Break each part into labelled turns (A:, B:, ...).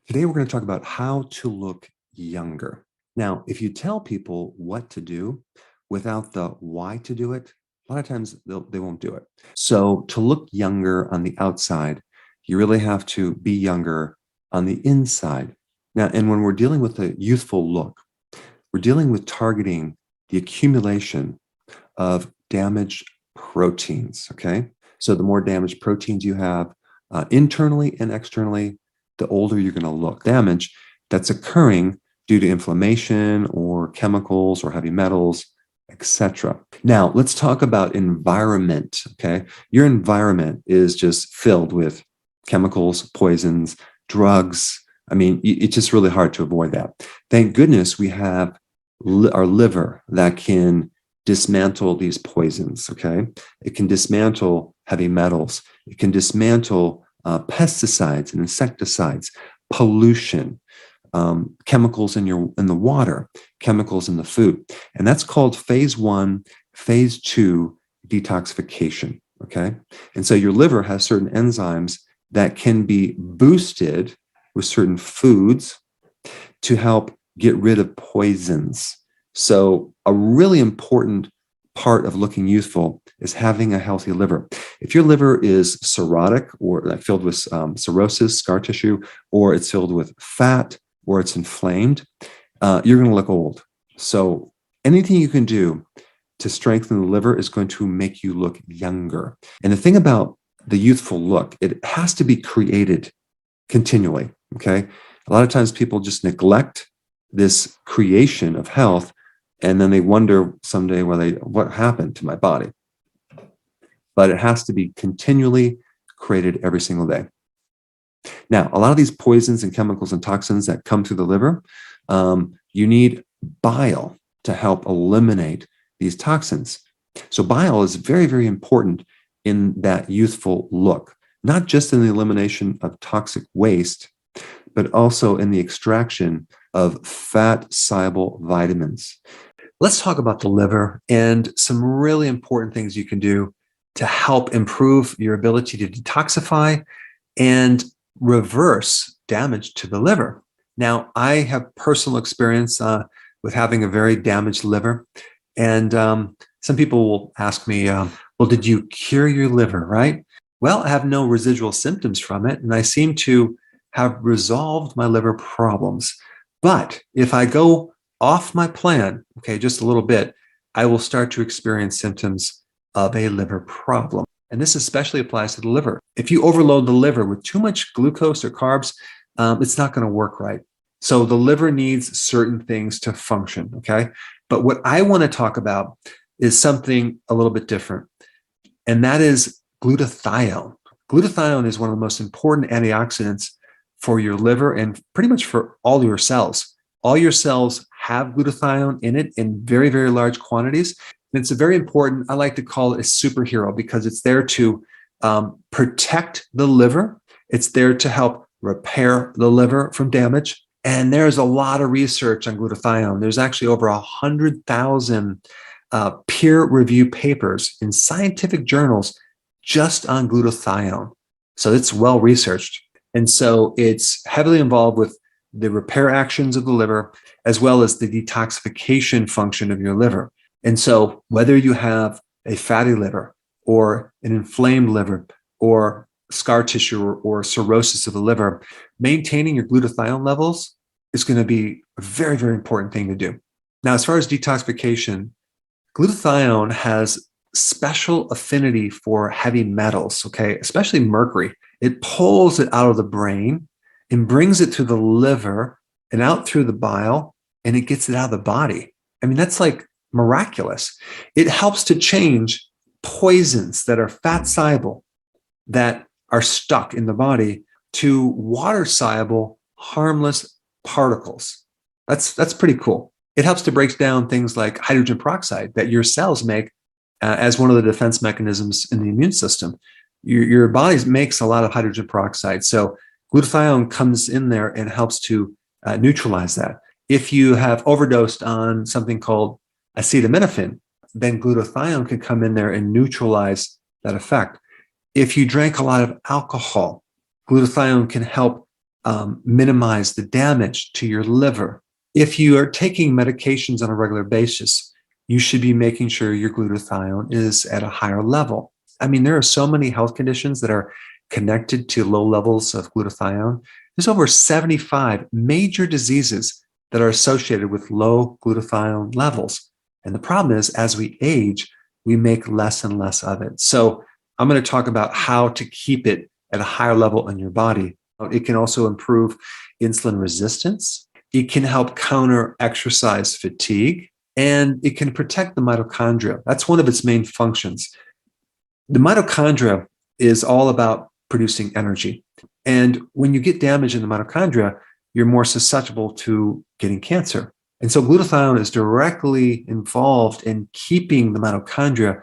A: Today, we're going to talk about how to look younger. Now, if you tell people what to do without the why to do it, a lot of times they won't do it. So, to look younger on the outside, you really have to be younger on the inside. Now, and when we're dealing with a youthful look, we're dealing with targeting the accumulation of damaged proteins. Okay. So, the more damaged proteins you have internally and externally, the older you're going to look. Damage that's occurring due to inflammation or chemicals or heavy metals, etc. Now, let's talk about environment. Okay. Your environment is just filled with chemicals, poisons, drugs. I mean, it's just really hard to avoid that. Thank goodness we have our liver that can dismantle these poisons. Okay. It can dismantle heavy metals. It can dismantle pesticides and insecticides, pollution, chemicals in the water, chemicals in the food. And that's called phase 1, phase 2 detoxification. Okay. And so your liver has certain enzymes that can be boosted with certain foods to help get rid of poisons. So a really important part of looking youthful is having a healthy liver. If your liver is cirrhotic or filled with cirrhosis, scar tissue, or it's filled with fat, or it's inflamed, you're going to look old. So anything you can do to strengthen the liver is going to make you look younger. And the thing about the youthful look, it has to be created continually. Okay. A lot of times people just neglect this creation of health, and then they wonder someday, what happened to my body? But it has to be continually created every single day. Now, a lot of these poisons and chemicals and toxins that come through the liver, you need bile to help eliminate these toxins. So bile is very, very important in that youthful look, not just in the elimination of toxic waste, but also in the extraction of fat-soluble vitamins. Let's talk about the liver and some really important things you can do to help improve your ability to detoxify and reverse damage to the liver. Now, I have personal experience with having a very damaged liver. And some people will ask me, well, did you cure your liver, right? Well, I have no residual symptoms from it, and I seem to have resolved my liver problems. But if I go off my plan, okay, just a little bit, I will start to experience symptoms of a liver problem. And this especially applies to the liver. If you overload the liver with too much glucose or carbs, it's not going to work right. So the liver needs certain things to function, okay? But what I want to talk about is something a little bit different, and that is glutathione. Glutathione is one of the most important antioxidants for your liver and pretty much for all your cells. All your cells have glutathione in it in very, very large quantities. And it's a very important, I like to call it a superhero, because it's there to protect the liver. It's there to help repair the liver from damage. And there's a lot of research on glutathione. There's actually over 100,000 peer-reviewed papers in scientific journals just on glutathione. So it's well researched. And so it's heavily involved with the repair actions of the liver, as well as the detoxification function of your liver. And so whether you have a fatty liver or an inflamed liver or scar tissue or cirrhosis of the liver, maintaining your glutathione levels is going to be a very, very important thing to do. Now, as far as detoxification, glutathione has special affinity for heavy metals, okay, especially mercury. It pulls it out of the brain and brings it to the liver and out through the bile, and it gets it out of the body. I mean, that's like miraculous. It helps to change poisons that are fat soluble, that are stuck in the body, to water soluble, harmless particles. That's pretty cool. It helps to break down things like hydrogen peroxide that your cells make as one of the defense mechanisms in the immune system. Your body makes a lot of hydrogen peroxide. So glutathione comes in there and helps to neutralize that. If you have overdosed on something called acetaminophen, then glutathione can come in there and neutralize that effect. If you drank a lot of alcohol, glutathione can help minimize the damage to your liver. If you are taking medications on a regular basis, you should be making sure your glutathione is at a higher level. I mean, there are so many health conditions that are connected to low levels of glutathione. There's over 75 major diseases that are associated with low glutathione levels. And the problem is, as we age, we make less and less of it. So I'm going to talk about how to keep it at a higher level in your body. It can also improve insulin resistance. It can help counter exercise fatigue, and it can protect the mitochondria. That's one of its main functions. The mitochondria is all about producing energy. And when you get damage in the mitochondria, you're more susceptible to getting cancer. And so glutathione is directly involved in keeping the mitochondria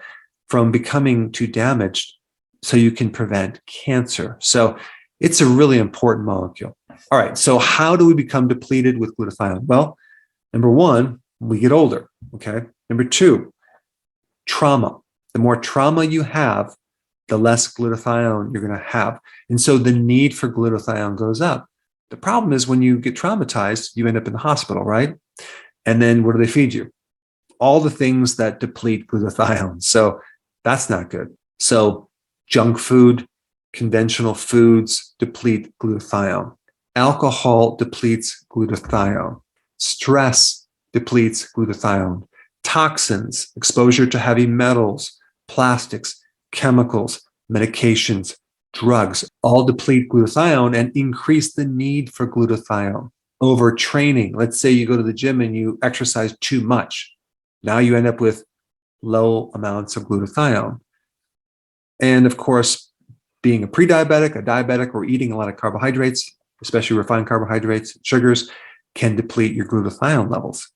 A: from becoming too damaged so you can prevent cancer. So it's a really important molecule. All right, so how do we become depleted with glutathione? Well, number one, we get older, okay? Number two, trauma. The more trauma you have, the less glutathione you're going to have. And so the need for glutathione goes up. The problem is when you get traumatized, you end up in the hospital, right? And then what do they feed you? All the things that deplete glutathione. So that's not good. So junk food, conventional foods deplete glutathione. Alcohol depletes glutathione. Stress depletes glutathione. Toxins, exposure to heavy metals, plastics, chemicals, medications, drugs, all deplete glutathione and increase the need for glutathione. Overtraining. Let's say you go to the gym and you exercise too much. Now you end up with low amounts of glutathione. And of course, being a pre-diabetic, a diabetic, or eating a lot of carbohydrates, especially refined carbohydrates, sugars, can deplete your glutathione levels.